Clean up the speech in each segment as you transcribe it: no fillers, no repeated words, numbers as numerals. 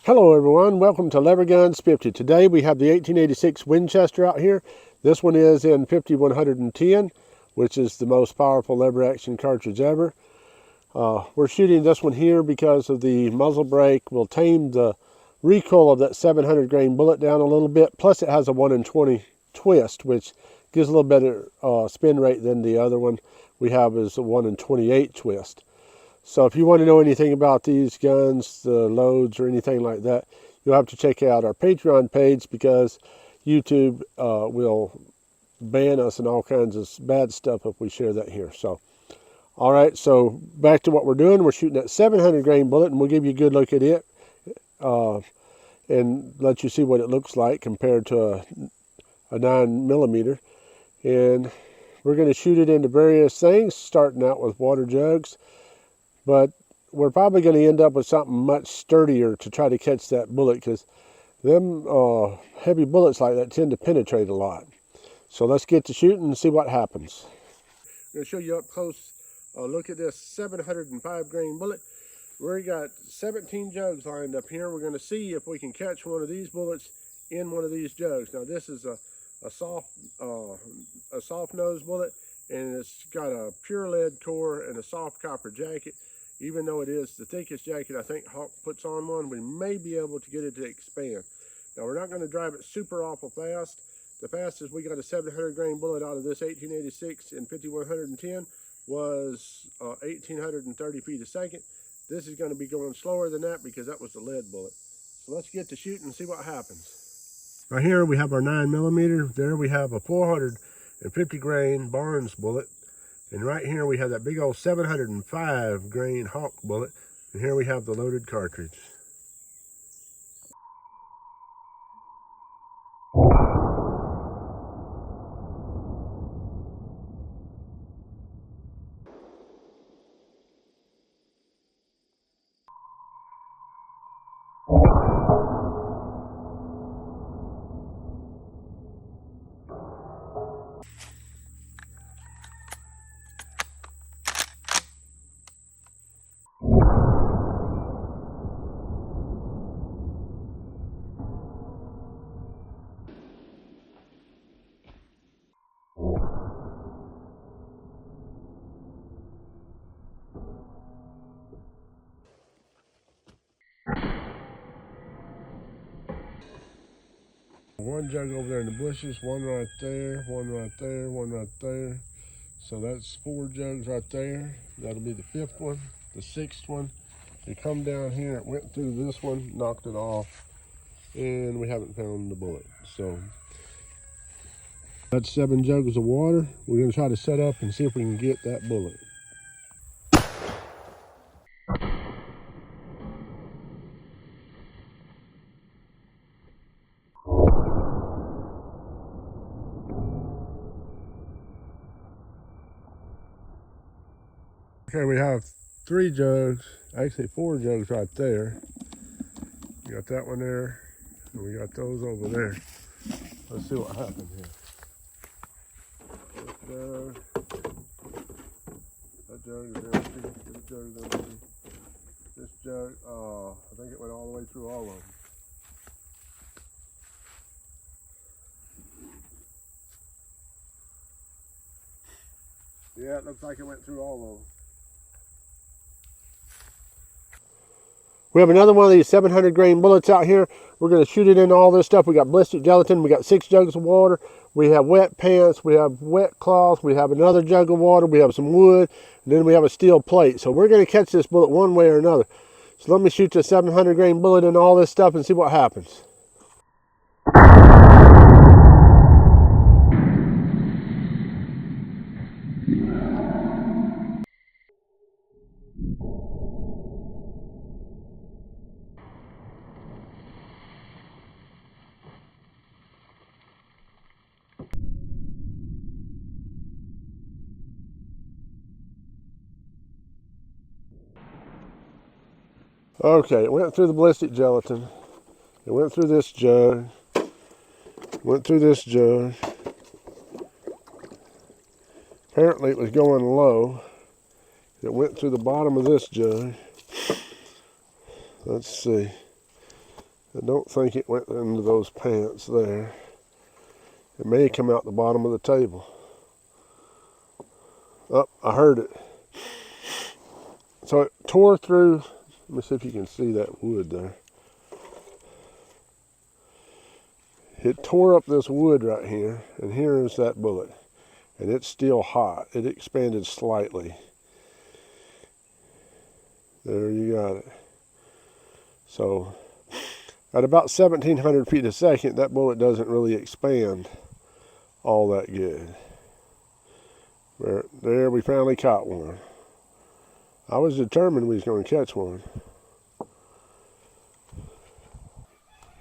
Hello everyone, welcome to Lever Guns 50. Today we have the 1886 Winchester out here. This one is in 5110, which is the most powerful lever action cartridge ever. We're shooting this one here because of the muzzle brake will tame the recoil of that 700 grain bullet down a little bit. Plus it has a 1 in 20 twist, which gives a little better spin rate than the other one we have is a 1 in 28 twist. So if you want to know anything about these guns, the loads, or anything like that, you'll have to check out our Patreon page because YouTube will ban us and all kinds of bad stuff if we share that here. So, all right, so back to what we're doing. We're shooting that 700 grain bullet, and we'll give you a good look at it and let you see what it looks like compared to a 9mm. And we're going to shoot it into various things, starting out with water jugs. But we're probably going to end up with something much sturdier to try to catch that bullet because them heavy bullets like that tend to penetrate a lot. So let's get to shooting and see what happens. I'm going to show you up close a look at this 705 grain bullet. We got 17 jugs lined up here. We're going to see if we can catch one of these bullets in one of these jugs. Now this is a soft nose bullet, and it's got a pure lead core and a soft copper jacket. Even though it is the thickest jacket I think Hawk puts on one, we may be able to get it to expand. Now we're not going to drive it super awful fast. The fastest we got a 700 grain bullet out of this 1886 in 5110 was 1830 feet a second. This is going to be going slower than that because that was the lead bullet. So let's get to shooting and see what happens. Right here we have our 9mm. There we have a 450 grain Barnes bullet. And right here we have that big old 705 grain Hawk bullet. And here we have the loaded cartridge. One jug over there in the bushes, one right there, one right there, one right there. So that's 4 jugs right there. That'll be the 5th one, the 6th one. It come down here, it went through this one, knocked it off, and we haven't found the bullet. So that's 7 jugs of water. We're gonna try to set up and see if we can get that bullet. Okay, we have 3 jugs, actually 4 jugs right there. We got that one there, and we got those over there. Let's see what happens here. This jug, that jug is empty, this jug is empty. This jug, I think it went all the way through all of them. Yeah, it looks like it went through all of them. We have another one of these 700 grain bullets out here. We're going to shoot it into all this stuff. We got blistered gelatin. We got 6 jugs of water. We have wet pants. We have wet cloth. We have another jug of water. We have some wood. And then we have a steel plate. So we're going to catch this bullet one way or another. So let me shoot the 700 grain bullet into all this stuff and see what happens. Okay, it went through the ballistic gelatin. It went through this jug. Went through this jug. Apparently it was going low. It went through the bottom of this jug. Let's see. I don't think it went into those pants there. It may come out the bottom of the table. Oh, I heard it. So it tore through. Let me see if you can see that wood there. It tore up this wood right here, and here is that bullet. And it's still hot. It expanded slightly. There you got it. So at about 1,700 feet a second, that bullet doesn't really expand all that good. There we finally caught one. I was determined we was going to catch one.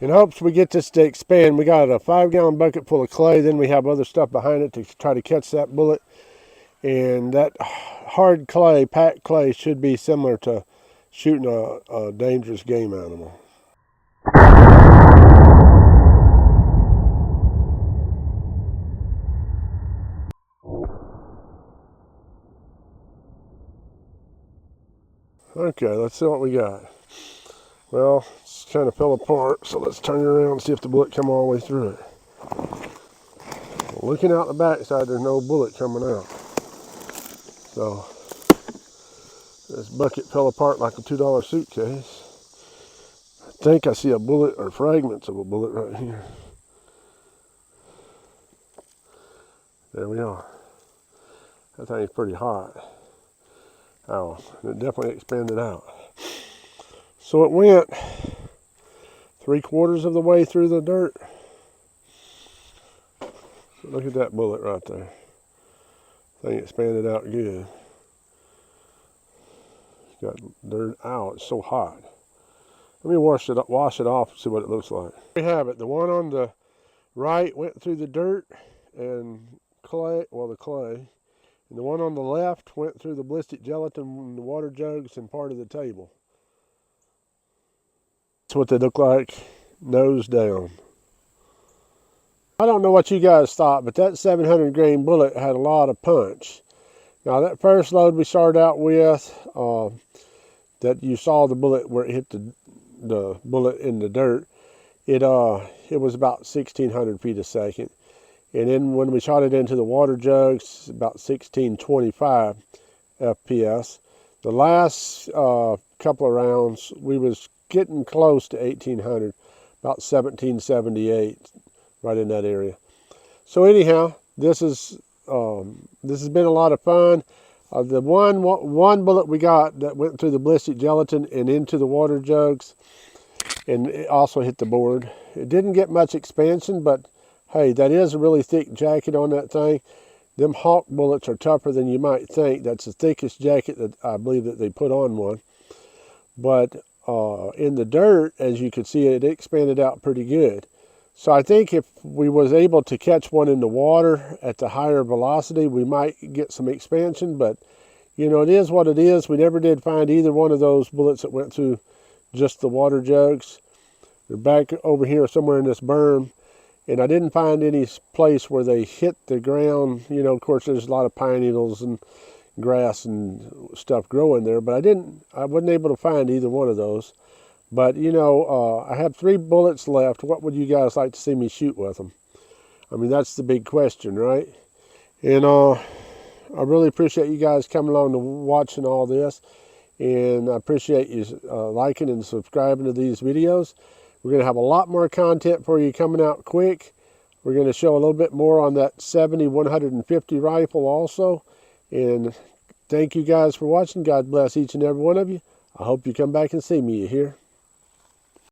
In hopes we get this to expand, we got a 5-gallon bucket full of clay. Then we have other stuff behind it to try to catch that bullet. And that hard clay, packed clay, should be similar to shooting a dangerous game animal. Okay, let's see what we got. Well, it's kind of fell apart, so let's turn it around and see if the bullet come all the way through it. Well, looking out the backside, there's no bullet coming out. So this bucket fell apart like a $2 suitcase. I think I see a bullet or fragments of a bullet right here. There we are. That thing's pretty hot. Oh, it definitely expanded out. So it went 3/4 of the way through the dirt. Look at that bullet right there. Thing expanded out good. It's got dirt. Ow, it's so hot. Let me wash it off and see what it looks like. There we have it. The one on the right went through the dirt and clay, well, the clay. And the one on the left went through the ballistic gelatin and the water jugs and part of the table. That's what they look like, nose down. I don't know what you guys thought, but that 700 grain bullet had a lot of punch. Now that first load we started out with, that you saw the bullet where it hit the bullet in the dirt, it was about 1,600 feet a second. And then when we shot it into the water jugs, about 1,625 FPS. The last couple of rounds, we was getting close to 1,800, about 1,778, right in that area. So anyhow, this has been a lot of fun. The one bullet we got that went through the ballistic gelatin and into the water jugs, and it also hit the board. It didn't get much expansion, but hey, that is a really thick jacket on that thing. Them hawk bullets are tougher than you might think. That's the thickest jacket that I believe that they put on one. But in the dirt, as you can see, it expanded out pretty good. So I think if we was able to catch one in the water at the higher velocity, we might get some expansion. But, you know, it is what it is. We never did find either one of those bullets that went through just the water jugs. They're back over here somewhere in this berm. And I didn't find any place where they hit the ground. You know, of course, there's a lot of pine needles and grass and stuff growing there, but I wasn't able to find either one of those. But, you know, I have 3 bullets left. What would you guys like to see me shoot with them? I mean, that's the big question, right? And I really appreciate you guys coming along and watching all this. And I appreciate you liking and subscribing to these videos. We're going to have a lot more content for you coming out quick. We're going to show a little bit more on that 70-150 rifle also. And thank you guys for watching. God bless each and every one of you. I hope you come back and see me, you hear?